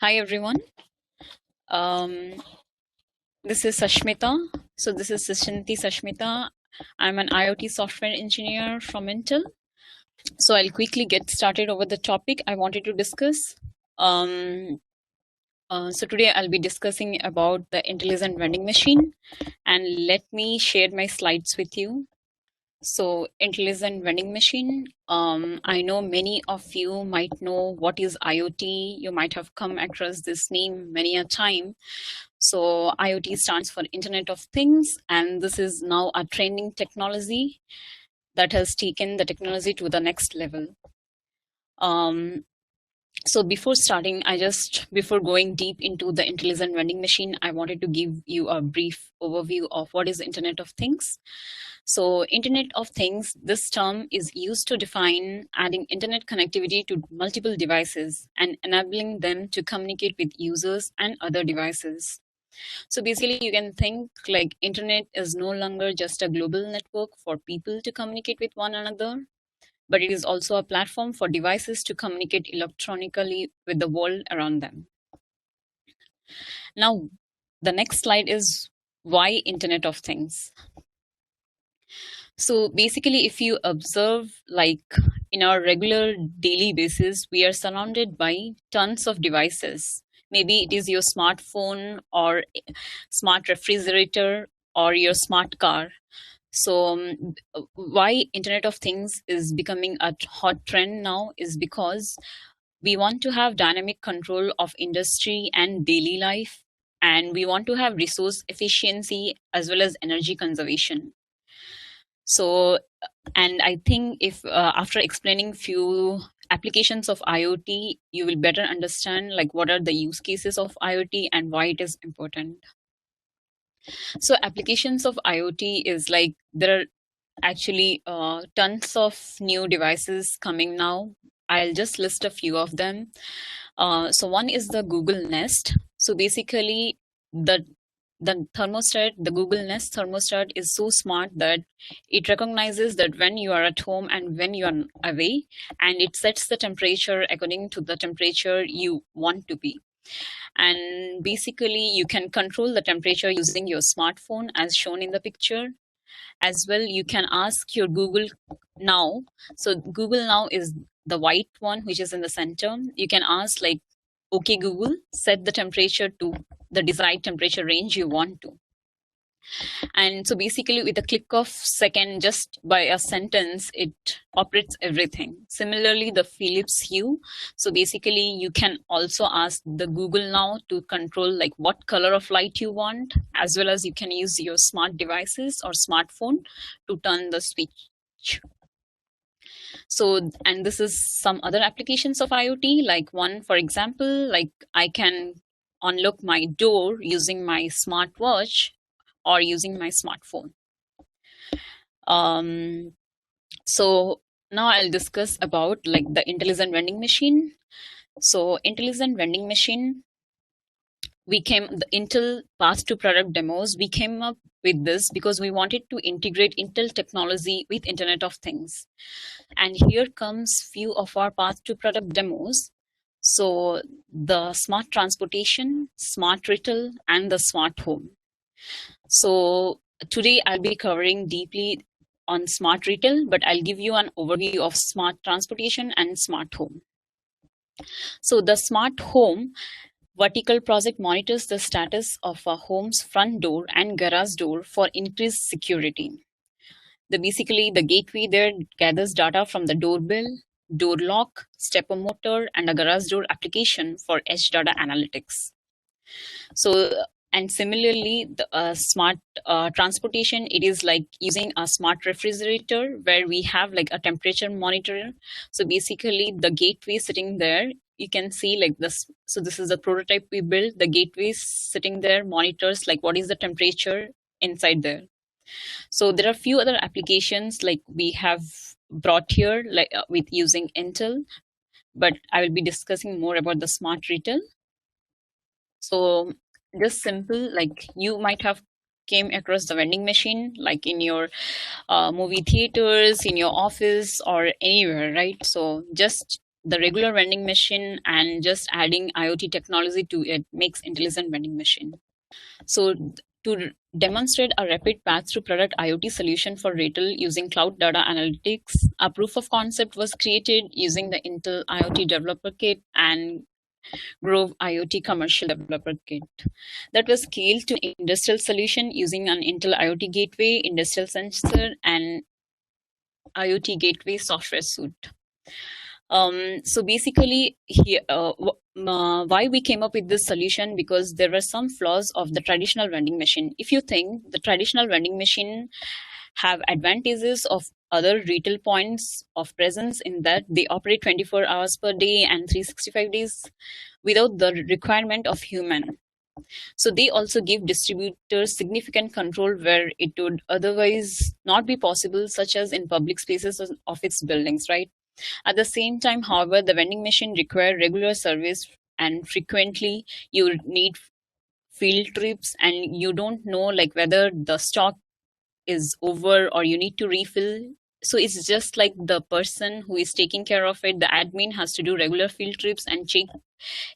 Hi everyone. Um, this is Sashmita. So this is Sisinty Sashmita. I'm an IoT software engineer from Intel. So I'll quickly get started over the topic I wanted to discuss. Um, so today I'll be discussing about the intelligent vending machine, and let me share my slides with you. So intelligent vending machine. I know many of you might know what is IoT. You might have come across this name many a time. So IoT stands for Internet of Things, and this is now a trending technology that has taken the technology to the next level. So before starting, before going deep into the intelligent vending machine, I wanted to give you a brief overview of what is Internet of Things. So Internet of Things, this term is used to define adding internet connectivity to multiple devices and enabling them to communicate with users and other devices. So basically, you can think like internet is no longer just a global network for people to communicate with one another, but it is also a platform for devices to communicate electronically with the world around them. Now, the next slide is why Internet of Things. So basically, if you observe, like in our regular daily basis, we are surrounded by tons of devices. Maybe it is your smartphone or smart refrigerator or your smart car. So why Internet of Things is becoming a hot trend now is because we want to have dynamic control of industry and daily life, and we want to have resource efficiency as well as energy conservation. So, and I think if after explaining few applications of IoT, you will better understand like what are the use cases of IoT and why it is important. So applications of IoT is like there are actually tons of new devices coming now. I'll just list a few of them. So one is the Google Nest. So basically, the the Google Nest thermostat is so smart that it recognizes that when you are at home and when you are away, and it sets the temperature according to the temperature you want to be. And basically, you can control the temperature using your smartphone, as shown in the picture. As well, you can ask your Google Now. So Google Now is the white one, which is in the center. You can ask like, okay, Google, set the temperature to the desired temperature range you want to. And so basically, with a click of second, just by a sentence, it operates everything. Similarly, the Philips Hue. So basically, you can also ask the Google Now to control like what color of light you want, as well as you can use your smart devices or smartphone to turn the switch. So, and this is some other applications of IoT, like one, for example, like I can unlock my door using my smartwatch or using my smartphone. So now I'll discuss about like the intelligent vending machine. So intelligent vending machine, the Intel path to product demos, we came up with this because we wanted to integrate Intel technology with Internet of Things. And here comes few of our path to product demos. So the smart transportation, smart retail, and the smart home. So today I'll be covering deeply on smart retail, but I'll give you an overview of smart transportation and smart home. So the smart home vertical project monitors the status of a home's front door and garage door for increased security. Basically, the gateway there gathers data from the doorbell, door lock, stepper motor, and a garage door application for edge data analytics. So, and similarly, the smart transportation, it is like using a smart refrigerator where we have like a temperature monitor. So basically, the gateway sitting there, you can see like this. So this is a prototype we built. The gateway sitting there monitors like what is the temperature inside there. So there are a few other applications like we have brought here like with using Intel, but I will be discussing more about the smart retail. So just simple, like you might have came across the vending machine like in your movie theaters, in your office, or anywhere, right? So just the regular vending machine and just adding IoT technology to it makes intelligent vending machine. So to demonstrate a rapid path to product IoT solution for retail using cloud data analytics, a proof of concept was created using the Intel IoT Developer Kit and Grove IoT Commercial Developer Kit. That was scaled to industrial solution using an Intel IoT Gateway, industrial sensor, and IoT Gateway software suite. So basically, here, why we came up with this solution, because there were some flaws of the traditional vending machine. If you think the traditional vending machine have advantages of other retail points of presence in that they operate 24 hours per day and 365 days without the requirement of human. So they also give distributors significant control where it would otherwise not be possible, such as in public spaces or office buildings, right? At the same time, however, the vending machine require regular service, and frequently you need field trips, and you don't know like whether the stock is over or you need to refill. So it's just like the person who is taking care of it, the admin has to do regular field trips and check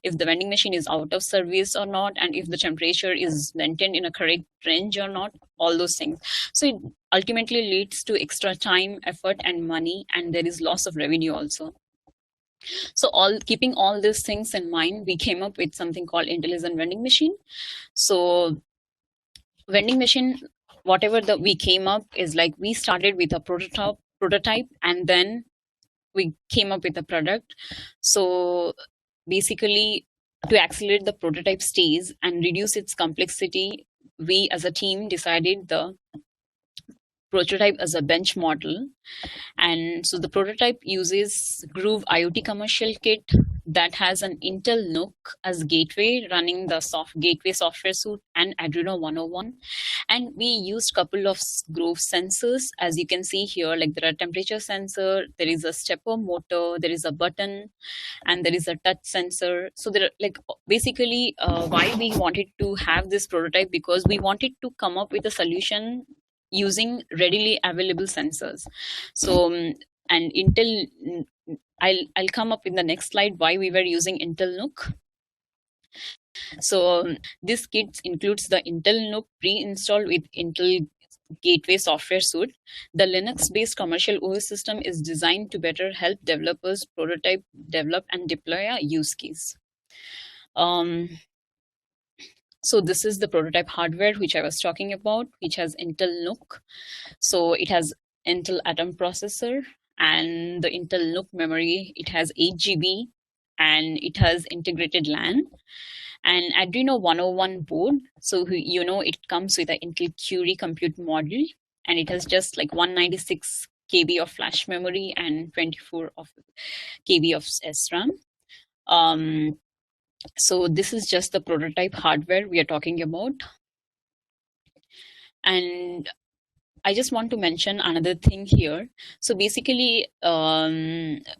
if the vending machine is out of service or not, and if the temperature is maintained in a correct range or not, all those things. So it ultimately leads to extra time, effort, and money, and there is loss of revenue also. So all keeping all these things in mind, we came up with something called intelligent vending machine. So vending machine, whatever that we came up is like we started with a prototype and then we came up with a product. So basically, to accelerate the prototype stage and reduce its complexity, we as a team decided the prototype as a bench model. And so the prototype uses Groove IoT commercial kit that has an Intel NUC as gateway running the gateway software suite and Arduino 101. And we used couple of Groove sensors, as you can see here, like there are temperature sensor, there is a stepper motor, there is a button, and there is a touch sensor. So there are like basically why we wanted to have this prototype, because we wanted to come up with a solution using readily available sensors. So and Intel, I'll come up in the next slide why we were using Intel NUC. So this kit includes the Intel NUC pre-installed with Intel Gateway software suite. The Linux-based commercial OS system is designed to better help developers prototype, develop, and deploy a use case. So this is the prototype hardware which I was talking about, which has Intel NUC. So it has Intel Atom processor and the Intel NUC memory. It has 8 GB and it has integrated LAN and Arduino 101 board. So you know it comes with an Intel Curie compute module, and it has just like 196 KB of flash memory and 24 of KB of SRAM. So this is just the prototype hardware we are talking about. And I just want to mention another thing here. So basically,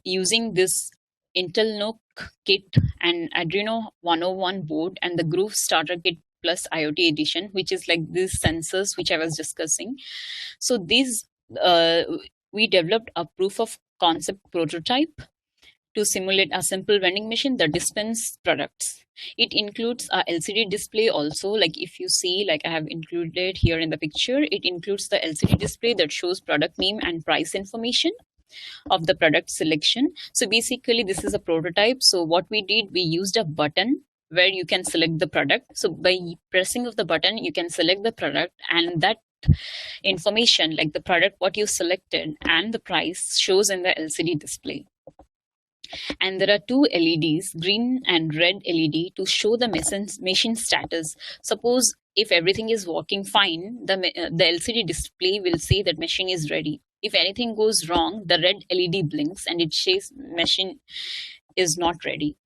using this Intel NUC kit and Arduino 101 board and the Groove Starter Kit Plus IoT Edition, which is like these sensors which I was discussing. So these, we developed a proof of concept prototype to simulate a simple vending machine that dispense products. It includes a LCD display also, like if you see, like I have included here in the picture, it includes the LCD display that shows product name and price information of the product selection. So basically this is a prototype. So what we did, we used a button where you can select the product. So by pressing of the button, you can select the product, and that information, like the product, what you selected and the price, shows in the LCD display. And there are two LEDs, green and red LED, to show the machine status. Suppose if everything is working fine, the LCD display will say that machine is ready. If anything goes wrong, the red LED blinks and it says machine is not ready.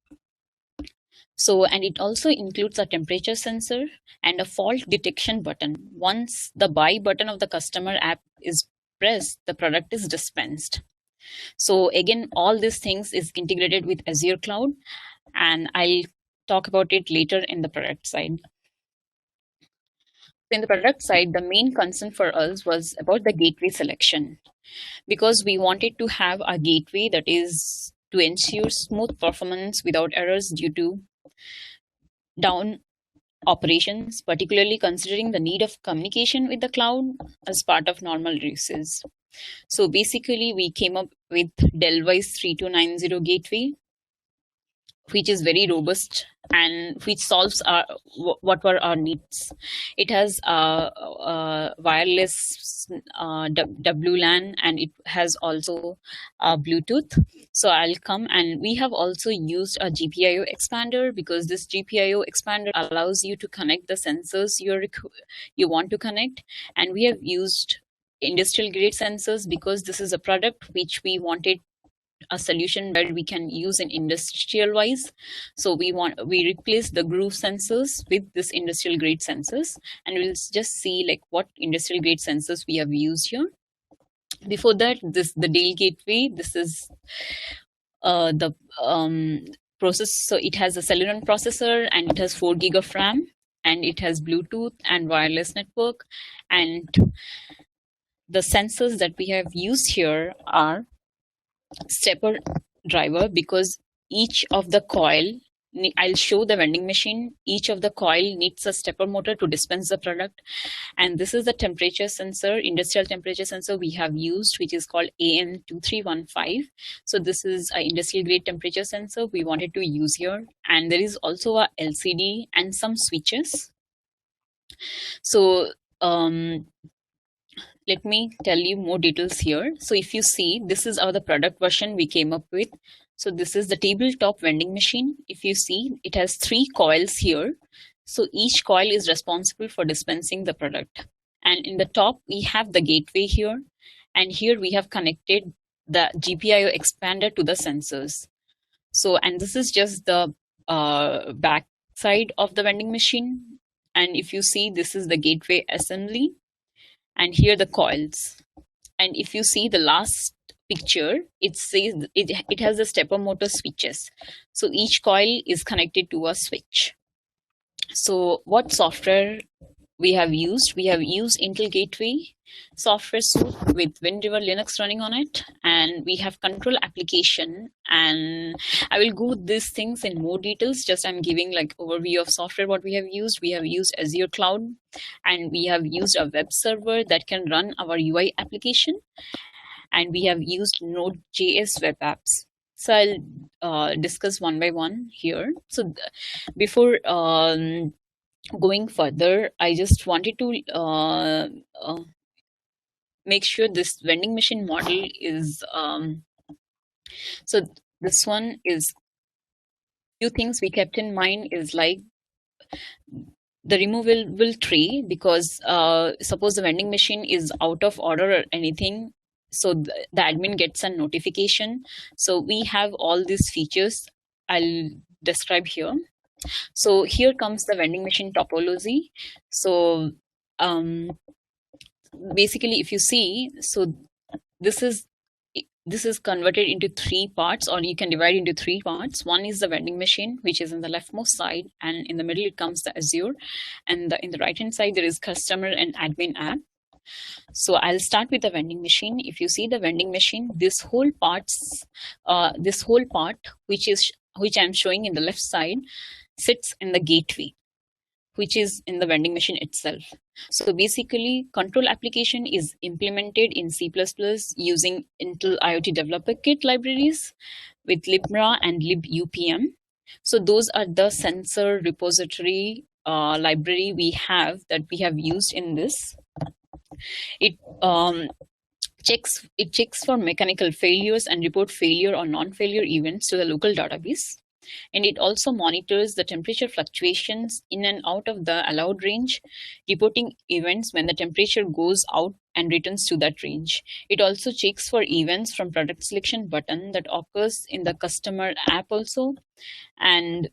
So, and it also includes a temperature sensor and a fault detection button. Once the buy button of the customer app is pressed, the product is dispensed. So again, all these things is integrated with Azure Cloud, and I'll talk about it later in the product side. In the product side, the main concern for us was about the gateway selection, because we wanted to have a gateway that is to ensure smooth performance without errors due to down operations, particularly considering the need of communication with the cloud as part of normal uses. So basically, we came up with Delwise 3290 gateway, which is very robust and which solves what were our needs. It has wireless WLAN, and it has also Bluetooth. So I'll come, and we have also used a GPIO expander, because this GPIO expander allows you to connect the sensors you want to connect. And we have used industrial grade sensors because this is a product which we wanted a solution where we can use in industrial wise. So we replace the groove sensors with this industrial grade sensors, and we'll just see like what industrial grade sensors we have used here. Before that, the Dale gateway, this is the process. So it has a Celeron processor, and it has 4 gig of RAM, and it has Bluetooth and wireless network. And the sensors that we have used here are stepper driver, because each of the coil, I'll show the vending machine, each of the coil needs a stepper motor to dispense the product. And this is the temperature sensor, industrial temperature sensor we have used, which is called AM2315. So this is an industrial grade temperature sensor we wanted to use here. And there is also a LCD and some switches. So let me tell you more details here. So if you see, this is the product version we came up with. So this is the tabletop vending machine. If you see, it has 3 coils here. So each coil is responsible for dispensing the product. And in the top, we have the gateway here. And here we have connected the GPIO expander to the sensors. So, and this is just the back side of the vending machine. And if you see, this is the gateway assembly. And here the coils. And if you see the last picture, it says it has the stepper motor switches. So each coil is connected to a switch. So what software we have used? We have used Intel Gateway software suite with WindRiver Linux running on it, and we have control application. And I will go these things in more details. Just I'm giving like overview of software what we have used. We have used Azure Cloud, and we have used a web server that can run our UI application, and we have used Node.js web apps. So I'll discuss one by one here. So before going further, I just wanted to make sure this vending machine model is so this one is, few things we kept in mind is like the removable tray, because suppose the vending machine is out of order or anything, so the admin gets a notification. So we have all these features I'll describe here. So here comes the vending machine topology. So basically, if you see, so this is converted into 3 parts, or you can divide into 3 parts. One is the vending machine, which is in the leftmost side, and in the middle it comes the Azure, and in the right hand side there is customer and admin app. So I'll start with the vending machine. If you see the vending machine, this whole part which I'm showing in the left side sits in the gateway, which is in the vending machine itself. So basically, control application is implemented in C++ using Intel IoT Developer Kit libraries with libra and libupm. So those are the sensor repository library we have used in this. It checks for mechanical failures and report failure or non-failure events to the local database. And it also monitors the temperature fluctuations in and out of the allowed range, reporting events when the temperature goes out and returns to that range. It also checks for events from product selection button that occurs in the customer app also. And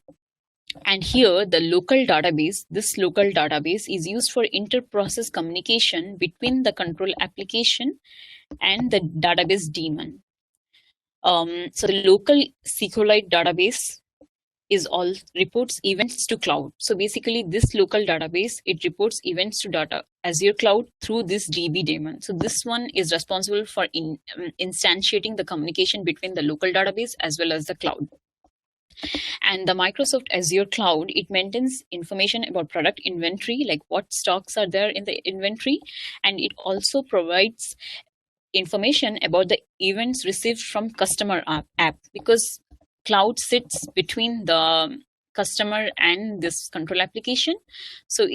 here the local database, this local database is used for inter-process communication between the control application and the database daemon. So the local SQLite database is all reports events to cloud. So basically this local database, it reports events to data Azure cloud through this DB daemon. So this one is responsible for instantiating the communication between the local database as well as the cloud. And the Microsoft Azure cloud, it maintains information about product inventory, like what stocks are there in the inventory, and it also provides information about the events received from customer app, because cloud sits between the customer and this control application. So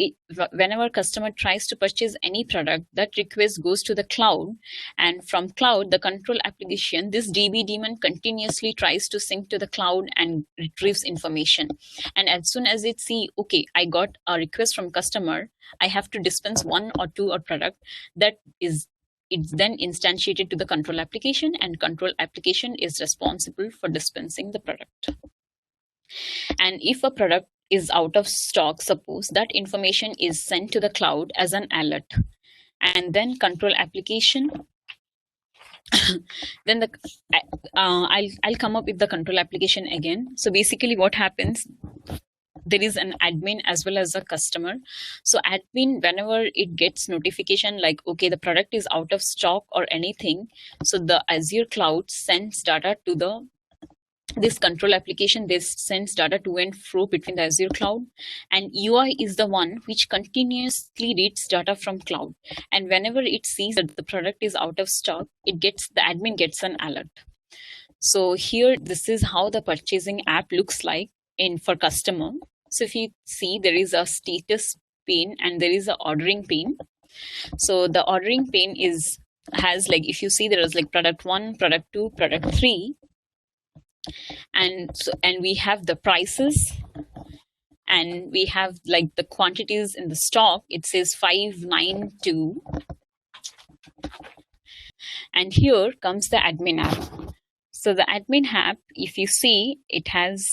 whenever customer tries to purchase any product, that request goes to the cloud, and from cloud, the control application, this DB daemon continuously tries to sync to the cloud and retrieves information. And as soon as it see, okay, I got a request from customer, I have to dispense one or two or product, that is, it's then instantiated to the control application, and control application is responsible for dispensing the product. And if a product is out of stock, suppose, that information is sent to the cloud as an alert, and then control application then I'll come up with the control application again. So basically what happens, there is an admin as well as a customer. So admin, whenever it gets notification like, okay, the product is out of stock or anything, so the Azure cloud sends data to this control application. This sends data to and fro between the Azure cloud, and UI is the one which continuously reads data from cloud. And whenever it sees that the product is out of stock, the admin gets an alert. So here, this is how the purchasing app looks like for customer. So if you see, there is a status pane and there is a ordering pane. So the ordering pane has like, if you see, there is like product 1, product 2, product 3, and we have the prices, and we have like the quantities in the stock. It says 592, and here comes the admin app. So the admin app, if you see, it has,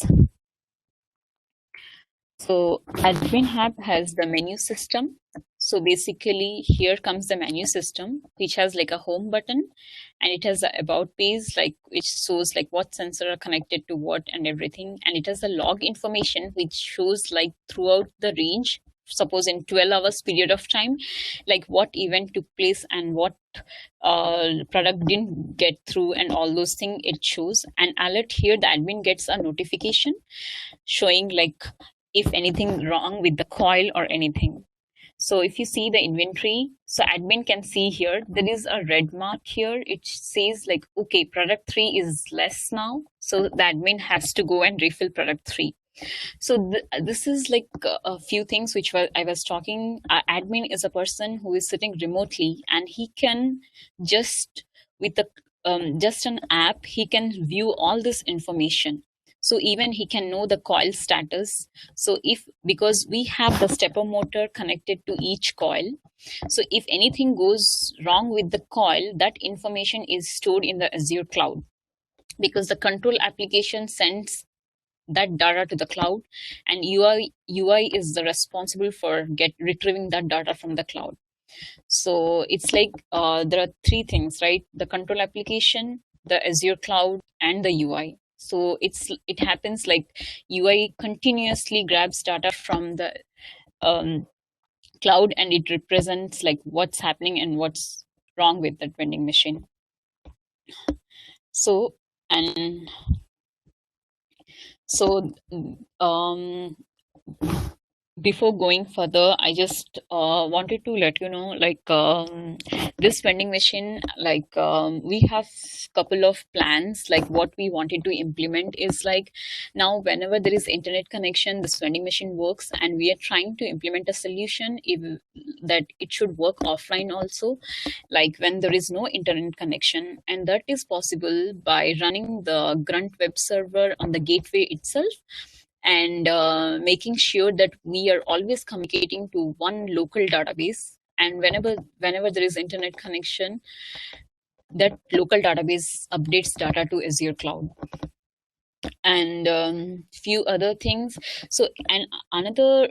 so admin app has the menu system. So basically here comes the menu system, which has like a home button, and it has the about page, like which shows like what sensor are connected to what and everything. And it has the log information, which shows like throughout the range, suppose in 12 hours period of time, like what event took place and what product didn't get through and all those things it shows. And alert, here the admin gets a notification showing like if anything wrong with the coil or anything. So if you see the inventory, so admin can see here, there is a red mark here. It says like, okay, product 3 is less now. So the admin has to go and refill product 3. So this is like a few things which I was talking. Admin is a person who is sitting remotely, and he can just, with just an app, he can view all this information. So even he can know the coil status. So because we have the stepper motor connected to each coil, so if anything goes wrong with the coil, that information is stored in the Azure cloud, because the control application sends that data to the cloud, and UI is the responsible for retrieving that data from the cloud. So it's like there are 3 things, right? The control application, the Azure cloud, and the UI. So it happens like UI continuously grabs data from the cloud, and it represents like what's happening and what's wrong with that vending machine. So before going further, I just wanted to let you know, like this vending machine, like we have couple of plans. Like what we wanted to implement is like, now whenever there is internet connection, this vending machine works, and we are trying to implement a solution that it should work offline also, like when there is no internet connection. And that is possible by running the Grunt web server on the gateway itself, and making sure that we are always communicating to one local database. And whenever there is internet connection, that local database updates data to Azure cloud. And few other things. So, and another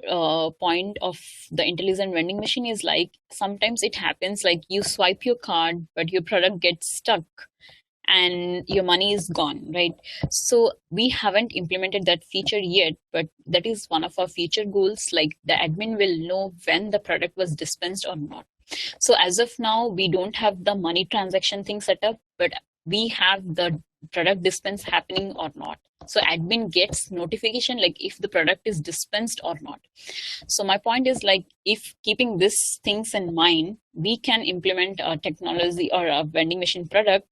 point of the intelligent vending machine is like, sometimes it happens like you swipe your card, but your product gets stuck, and your money is gone, right? So we haven't implemented that feature yet, but that is one of our future goals. Like the admin will know when the product was dispensed or not. So as of now, we don't have the money transaction thing set up, but we have the product dispense happening or not. So admin gets notification like if the product is dispensed or not. So my point is like if keeping these things in mind, we can implement a technology or a vending machine product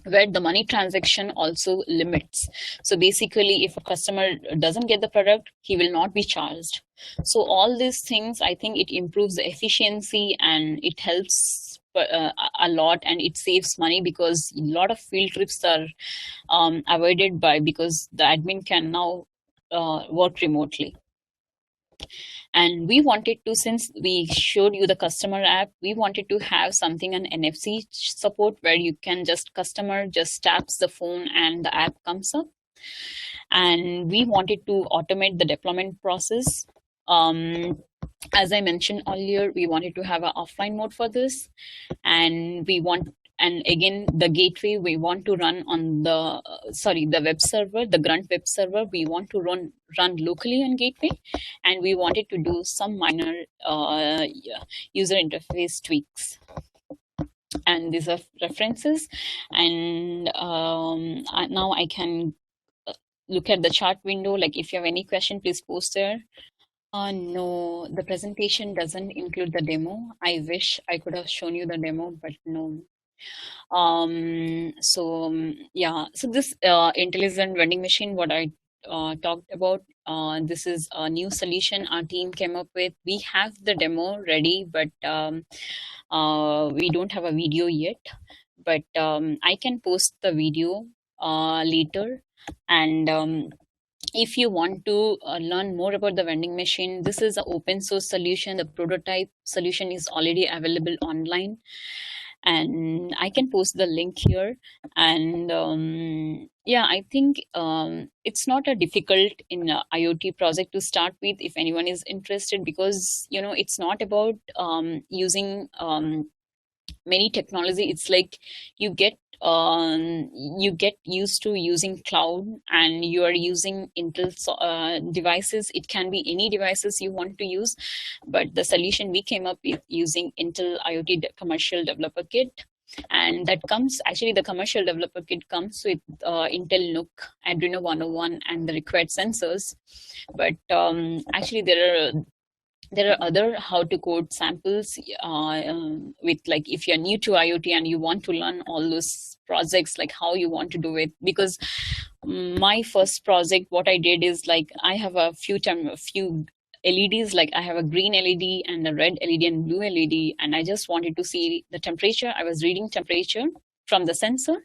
where the money transaction also limits. So basically, if a customer doesn't get the product, he will not be charged. So all these things, I think it improves the efficiency and it helps a lot, and it saves money because a lot of field trips are avoided by because the admin can now work remotely. And we wanted to, since we showed you the customer app, we wanted to have something an NFC support where you can just customer just taps the phone and the app comes up. And we wanted to automate the deployment process. As I mentioned earlier, we wanted to have an offline mode for this, and we want, and again the gateway we want to run on the the web server, the grunt web server, we want to run locally on gateway, and we wanted to do some minor user interface tweaks. And these are references, and now I can look at the chart window. Like if you have any question, please post there. No, the presentation doesn't include the demo. I wish I could have shown you the demo, but no. Yeah, so this intelligent vending machine, what I talked about, this is a new solution our team came up with. We have the demo ready, but we don't have a video yet. But I can post the video later. And if you want to learn more about the vending machine, this is an open source solution. The prototype solution is already available online, and I can post the link here. And yeah, I think it's not a difficult in a IoT project to start with if anyone is interested, because it's not about using many technology. It's like you get you get used to using cloud, and you are using Intel devices. It can be any devices you want to use, but the solution we came up with using Intel IoT commercial developer kit. And that comes, actually the commercial developer kit comes with Intel NUC, Arduino 101, and the required sensors. But actually there are other how to code samples with, like, if you're new to IoT and you want to learn all those projects, like how you want to do it. Because my first project, what I did is, like, I have a few LEDs, like I have a green LED and a red LED and blue LED, and I just wanted to see the temperature. I was reading temperature from the sensor,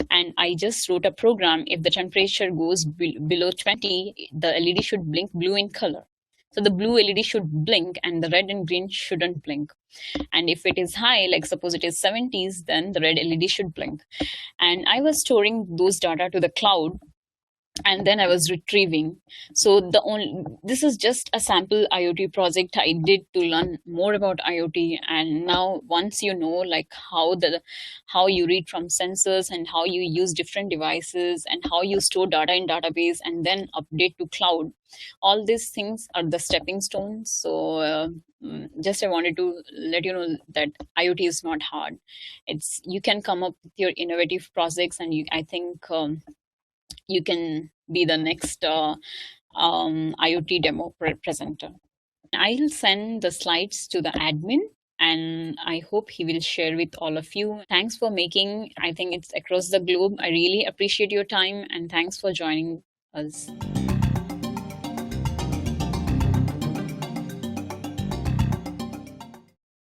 and I just wrote a program. If the temperature goes below 20, the LED should blink blue in color. So the blue LED should blink and the red and green shouldn't blink. And if it is high, like suppose it is 70s, then the red LED should blink. And I was storing those data to the cloud, and then I was retrieving. So this is just a sample IoT project I did to learn more about IoT. And now once you know, like, how you read from sensors and how you use different devices and how you store data in database and then update to cloud, all these things are the stepping stones. So just I wanted to let you know that IoT is not hard. You can come up with your innovative projects, and I think you can be the next IoT demo presenter. I'll send the slides to the admin, and I hope he will share with all of you. Thanks for making, I think it's across the globe. I really appreciate your time, and thanks for joining us.